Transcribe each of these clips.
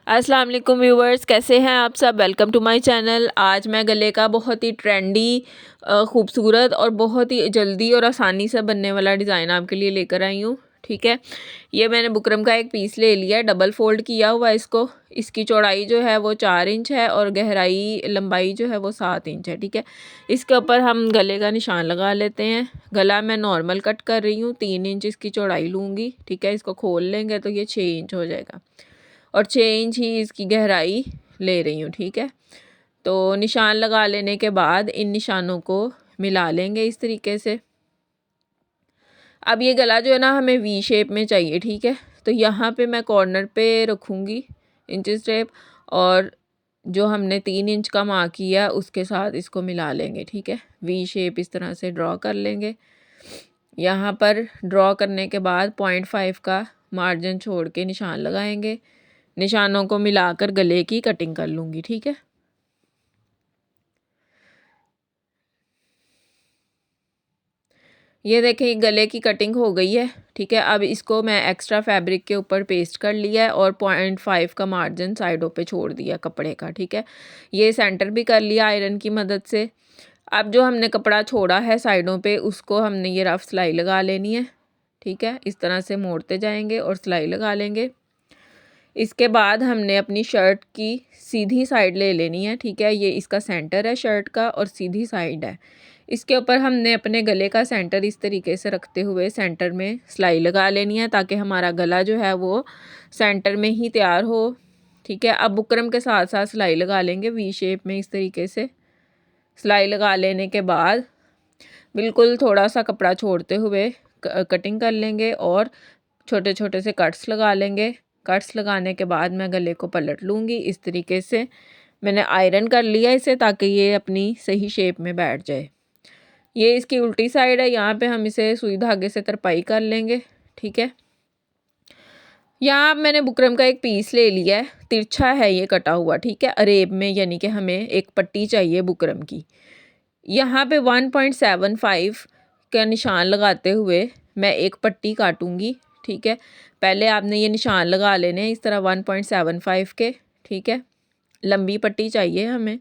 अस्सलाम वालेकुम व्यूवर्स, कैसे हैं आप सब। Welcome to my channel. आज मैं गले का बहुत ही ट्रेंडी, खूबसूरत और बहुत ही जल्दी और आसानी से बनने वाला डिज़ाइन आपके लिए लेकर आई हूँ। ठीक है, ये मैंने बुकरम का एक पीस ले लिया, डबल फोल्ड किया हुआ इसको। इसकी चौड़ाई जो है वो 4 इंच है और गहराई लंबाई जो है वो 7 इंच है। ठीक है, इसके ऊपर हम गले का निशान लगा लेते हैं। गला मैं नॉर्मल कट कर रही हूँ, 3 इंच इसकी चौड़ाई लूँगी। ठीक है, इसको खोल लेंगे तो ये 6 इंच हो जाएगा और 6 इंच ही इसकी गहराई ले रही हूँ। ठीक है, तो निशान लगा लेने के बाद इन निशानों को मिला लेंगे इस तरीके से। अब ये गला जो है ना हमें वी शेप में चाहिए। ठीक है, तो यहाँ पे मैं कॉर्नर पे रखूँगी इंचेस टेप और जो हमने 3 इंच का मार्क किया उसके साथ इसको मिला लेंगे। ठीक है, वी शेप इस तरह से ड्रॉ कर लेंगे। यहाँ पर ड्रॉ करने के बाद 0.5 का मार्जिन छोड़ के निशान लगाएंगे। निशानों को मिलाकर गले की कटिंग कर लूँगी। ठीक है, ये देखें गले की कटिंग हो गई है। ठीक है, अब इसको मैं एक्स्ट्रा फैब्रिक के ऊपर पेस्ट कर लिया है और 0.5 का मार्जिन साइडों पे छोड़ दिया कपड़े का। ठीक है, ये सेंटर भी कर लिया आयरन की मदद से। अब जो हमने कपड़ा छोड़ा है साइडों पे उसको हमने ये रफ सिलाई लगा लेनी है। ठीक है, इस तरह से मोड़ते जाएंगे और सिलाई लगा लेंगे। इसके बाद हमने अपनी शर्ट की सीधी साइड ले लेनी है। ठीक है, ये इसका सेंटर है शर्ट का और सीधी साइड है। इसके ऊपर हमने अपने गले का सेंटर इस तरीके से रखते हुए सेंटर में सिलाई लगा लेनी है ताकि हमारा गला जो है वो सेंटर में ही तैयार हो। ठीक है, अब बुकरम के साथ साथ सिलाई लगा लेंगे वी शेप में इस तरीके से। सिलाई लगा लेने के बाद बिल्कुल थोड़ा सा कपड़ा छोड़ते हुए कटिंग कर लेंगे और छोटे छोटे से कट्स लगा लेंगे। कट्स लगाने के बाद मैं गले को पलट लूँगी इस तरीके से। मैंने आयरन कर लिया इसे ताकि ये अपनी सही शेप में बैठ जाए। ये इसकी उल्टी साइड है, यहाँ पे हम इसे सुई धागे से तरपाई कर लेंगे। ठीक है, यहाँ मैंने बुकरम का एक पीस ले लिया है, तिरछा है ये कटा हुआ। ठीक है, अरेब में, यानी कि हमें एक पट्टी चाहिए बुकरम की। यहाँ पे 1.75 का निशान लगाते हुए मैं एक पट्टी काटूंगी। ठीक है, पहले आपने ये निशान लगा लेने हैं इस तरह 1.75 के। ठीक है, लंबी पट्टी चाहिए हमें।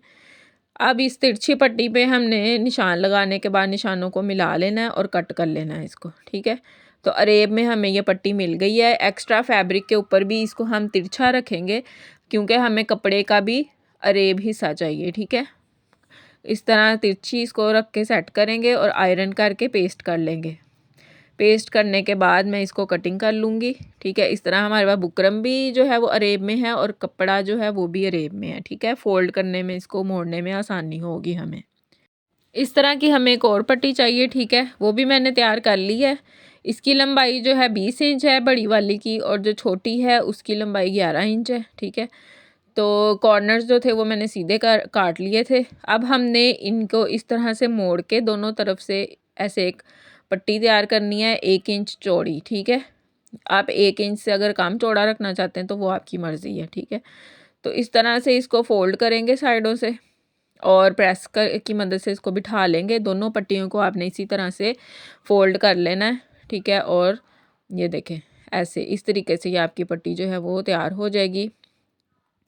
अब इस तिरछी पट्टी पे हमने निशान लगाने के बाद निशानों को मिला लेना है और कट कर लेना है इसको। ठीक है, तो अरेब में हमें ये पट्टी मिल गई है। एक्स्ट्रा फैब्रिक के ऊपर भी इसको हम तिरछा रखेंगे क्योंकि हमें कपड़े का भी अरेब हिस्सा चाहिए। ठीक है, इस तरह तिरछी इसको रख के सेट करेंगे और आयरन करके पेस्ट कर लेंगे। पेस्ट करने के बाद मैं इसको कटिंग कर लूँगी। ठीक है, इस तरह हमारे पास बुकरम भी जो है वो अरेब में है और कपड़ा जो है वो भी अरेब में है। ठीक है, फोल्ड करने में, इसको मोड़ने में आसानी होगी हमें। इस तरह की हमें एक और पट्टी चाहिए। ठीक है, वो भी मैंने तैयार कर ली है। इसकी लंबाई जो है 20 इंच है बड़ी वाली की और जो छोटी है उसकी लंबाई 11 इंच है। ठीक है, तो कॉर्नर्स जो थे वो मैंने सीधे काट लिए थे। अब हमने इनको इस तरह से मोड़ के दोनों तरफ से ऐसे एक पट्टी तैयार करनी है 1 इंच चौड़ी। ठीक है, आप 1 इंच से अगर कम चौड़ा रखना चाहते हैं तो वो आपकी मर्ज़ी है। ठीक है, तो इस तरह से इसको फोल्ड करेंगे साइडों से और प्रेस कर की मदद से इसको बिठा लेंगे। दोनों पट्टियों को आपने इसी तरह से फोल्ड कर लेना है। ठीक है, और ये देखें ऐसे इस तरीके से ये आपकी पट्टी जो है वो तैयार हो जाएगी।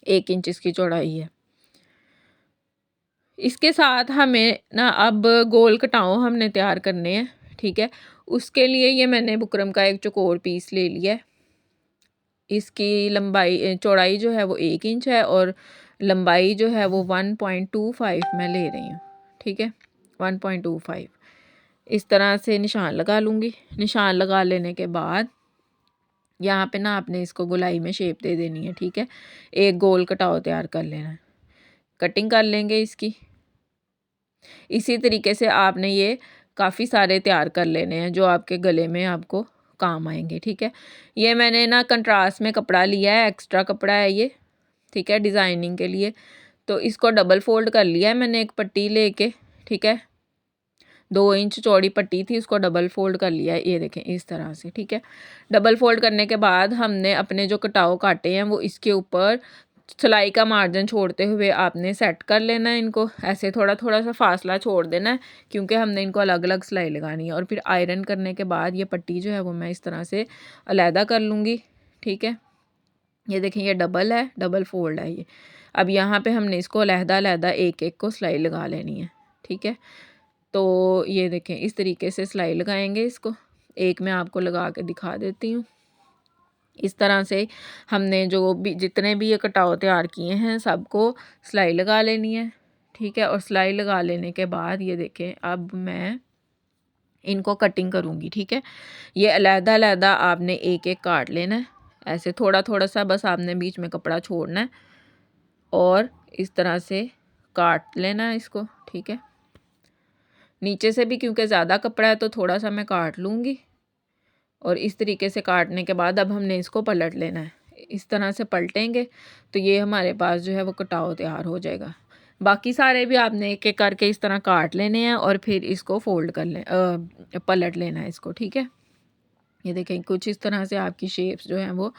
1 इंच इसकी चौड़ाई है। इसके साथ हमें ना अब गोल कटाओ हमने तैयार करने हैं। ठीक है, उसके लिए ये मैंने बुकरम का एक चौकोर पीस ले लिया है। इसकी लंबाई चौड़ाई जो है वो 1 इंच है और लंबाई जो है वो 1.25 मैं ले रही हूँ। ठीक है, 1.25 इस तरह से निशान लगा लूँगी। निशान लगा लेने के बाद यहाँ पे ना आपने इसको गोलाई में शेप दे देनी है। ठीक है, एक गोल कटाव तैयार कर लेना है। कटिंग कर लेंगे इसकी। इसी तरीके से आपने ये काफ़ी सारे तैयार कर लेने हैं जो आपके गले में आपको काम आएंगे। ठीक है, ये मैंने ना कंट्रास्ट में कपड़ा लिया है, एक्स्ट्रा कपड़ा है ये। ठीक है, डिज़ाइनिंग के लिए। तो इसको डबल फोल्ड कर लिया है मैंने एक पट्टी लेके। ठीक है, 2 इंच चौड़ी पट्टी थी, उसको डबल फोल्ड कर लिया है। ये देखें इस तरह से। ठीक है, डबल फोल्ड करने के बाद हमने अपने जो कटाव काटे हैं वो इसके ऊपर सिलाई का मार्जिन छोड़ते हुए आपने सेट कर लेना है इनको। ऐसे थोड़ा थोड़ा सा फासला छोड़ देना है क्योंकि हमने इनको अलग अलग सिलाई लगानी है। और फिर आयरन करने के बाद ये पट्टी जो है वो मैं इस तरह से अलहदा कर लूँगी। ठीक है, ये देखें ये डबल है, डबल फोल्ड है ये। अब यहाँ पे हमने इसको अलहदा एक एक को सिलाई लगा लेनी है, ठीक है। तो ये देखें इस तरीके से सिलाई लगाएंगे इसको। एक मैं आपको लगा के दिखा देती हूँ। इस तरह से हमने जो भी जितने भी ये कटाव तैयार किए हैं सबको सिलाई लगा लेनी है, ठीक है। और सिलाई लगा लेने के बाद ये देखें अब मैं इनको कटिंग करूँगी, ठीक है। ये अलहदा आपने एक एक काट लेना है, ऐसे थोड़ा थोड़ा सा बस आपने बीच में कपड़ा छोड़ना है और इस तरह से काट लेना है इसको, ठीक है। नीचे से भी क्योंकि ज़्यादा कपड़ा है तो थोड़ा सा मैं काट लूँगी। और इस तरीके से काटने के बाद अब हमने इसको पलट लेना है। इस तरह से पलटेंगे तो ये हमारे पास जो है वो कटाव तैयार हो जाएगा। बाकी सारे भी आपने एक एक करके इस तरह काट लेने हैं और फिर इसको फोल्ड कर पलट लेना है इसको, ठीक है। ये देखें कुछ इस तरह से आपकी शेप्स जो हैं वो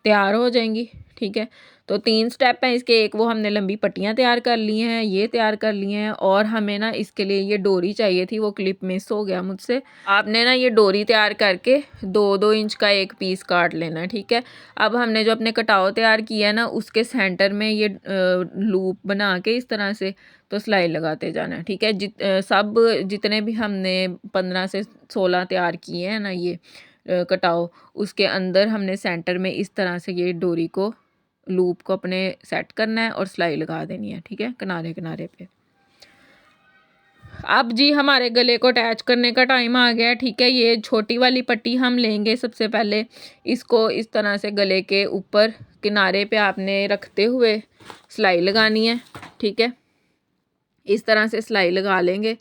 तैयार हो जाएंगी, ठीक है। तो 3 स्टेप हैं इसके। एक वो हमने लंबी पट्टियाँ तैयार कर ली हैं, ये तैयार कर ली हैं और हमें ना इसके लिए ये डोरी चाहिए थी, वो क्लिप मिस हो गया मुझसे। आपने ना ये डोरी तैयार करके 2-2 इंच का एक पीस काट लेना है, ठीक है। अब हमने जो अपने कटाव तैयार किया है ना उसके सेंटर में ये लूप बना के इस तरह से तो सिलाई लगाते जाना है, ठीक है। सब जितने भी हमने 15 से 16 तैयार किए हैं ना ये कटाव, उसके अंदर हमने सेंटर में इस तरह से ये डोरी को लूप को अपने सेट करना है और सिलाई लगा देनी है, ठीक है, किनारे किनारे पे। अब जी हमारे गले को अटैच करने का टाइम आ गया, ठीक है। ये छोटी वाली पट्टी हम लेंगे सबसे पहले, इसको इस तरह से गले के ऊपर किनारे पे आपने रखते हुए सिलाई लगानी है, ठीक है। इस तरह से सिलाई लगा लेंगे,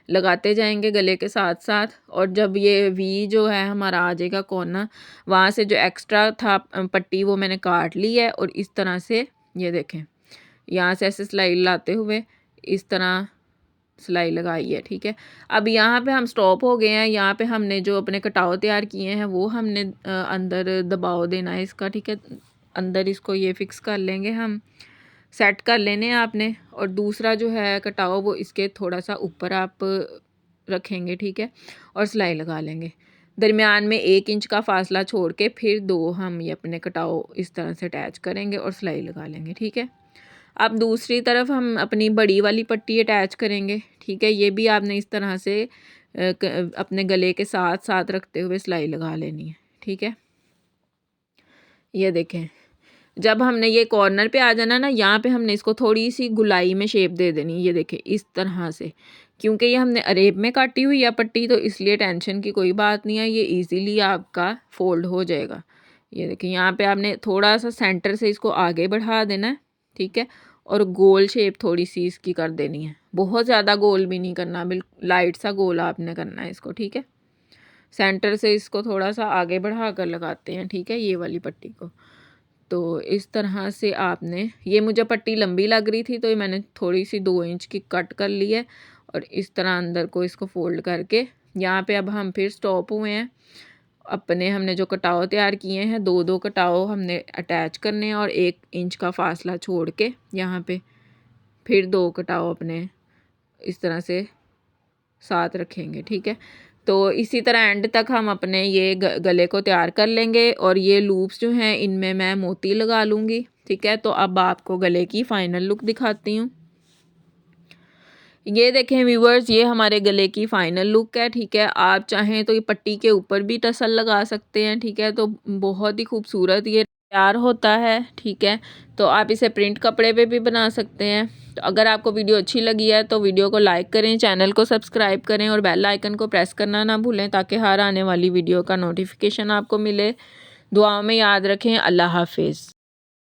लगाते जाएंगे गले के साथ साथ। और जब ये वी जो है हमारा आ जाएगा कोना, वहाँ से जो एक्स्ट्रा था पट्टी वो मैंने काट ली है और इस तरह से ये देखें यहाँ से ऐसे सिलाई लाते हुए इस तरह सिलाई लगाई है, ठीक है। अब यहाँ पे हम स्टॉप हो गए हैं। यहाँ पे हमने जो अपने कटाव तैयार किए हैं वो हमने अंदर दबाव देना है इसका, ठीक है। अंदर इसको ये फिक्स कर लेंगे, हम सेट कर लेने हैं आपने। और दूसरा जो है कटाव वो इसके थोड़ा सा ऊपर आप रखेंगे, ठीक है। और सिलाई लगा लेंगे दरमियान में 1 इंच का फासला छोड़ के, फिर 2 हम ये अपने कटाव इस तरह से अटैच करेंगे और सिलाई लगा लेंगे, ठीक है। अब दूसरी तरफ हम अपनी बड़ी वाली पट्टी अटैच करेंगे, ठीक है। ये भी आपने इस तरह से अपने गले के साथ साथ रखते हुए सिलाई लगा लेनी है, ठीक है। ये देखें जब हमने ये कॉर्नर पे आ जाना ना, यहाँ पे हमने इसको थोड़ी सी गुलाई में शेप दे देनी। ये देखें इस तरह से, क्योंकि ये हमने अरेब में काटी हुई है पट्टी तो इसलिए टेंशन की कोई बात नहीं है, ये इजीली आपका फोल्ड हो जाएगा। ये देखें यहाँ पे आपने थोड़ा सा सेंटर से इसको आगे बढ़ा देना है, ठीक है। और गोल शेप थोड़ी सी इसकी कर देनी है, बहुत ज़्यादा गोल भी नहीं करना, बिल्कुल लाइट सा गोल आपने करना है इसको, ठीक है। सेंटर से इसको थोड़ा सा आगे बढ़ा कर लगाते हैं, ठीक है, ये वाली पट्टी को। तो इस तरह से आपने, ये मुझे पट्टी लंबी लग रही थी तो ये मैंने थोड़ी सी 2 इंच की कट कर ली है और इस तरह अंदर को इसको फोल्ड करके यहाँ पे अब हम फिर स्टॉप हुए हैं। अपने हमने जो कटाव तैयार किए हैं 2-2 कटाव हमने अटैच करने हैं और 1 इंच का फासला छोड़ के यहाँ पे फिर 2 कटाव अपने इस तरह से साथ रखेंगे, ठीक है। तो इसी तरह एंड तक हम अपने ये गले को तैयार कर लेंगे और ये लूप्स जो हैं इनमें मैं मोती लगा लूँगी, ठीक है। तो अब आपको गले की फ़ाइनल लुक दिखाती हूँ। ये देखें व्यूवर्स, ये हमारे गले की फ़ाइनल लुक है, ठीक है। आप चाहें तो ये पट्टी के ऊपर भी टसल लगा सकते हैं, ठीक है। तो बहुत ही खूबसूरत ये तैयार होता है, ठीक है। तो आप इसे प्रिंट कपड़े पे भी बना सकते हैं। तो अगर आपको वीडियो अच्छी लगी है तो वीडियो को लाइक करें, चैनल को सब्सक्राइब करें और बेल आइकन को प्रेस करना ना भूलें ताकि हर आने वाली वीडियो का नोटिफिकेशन आपको मिले। दुआओं में याद रखें। अल्लाह हाफिज़।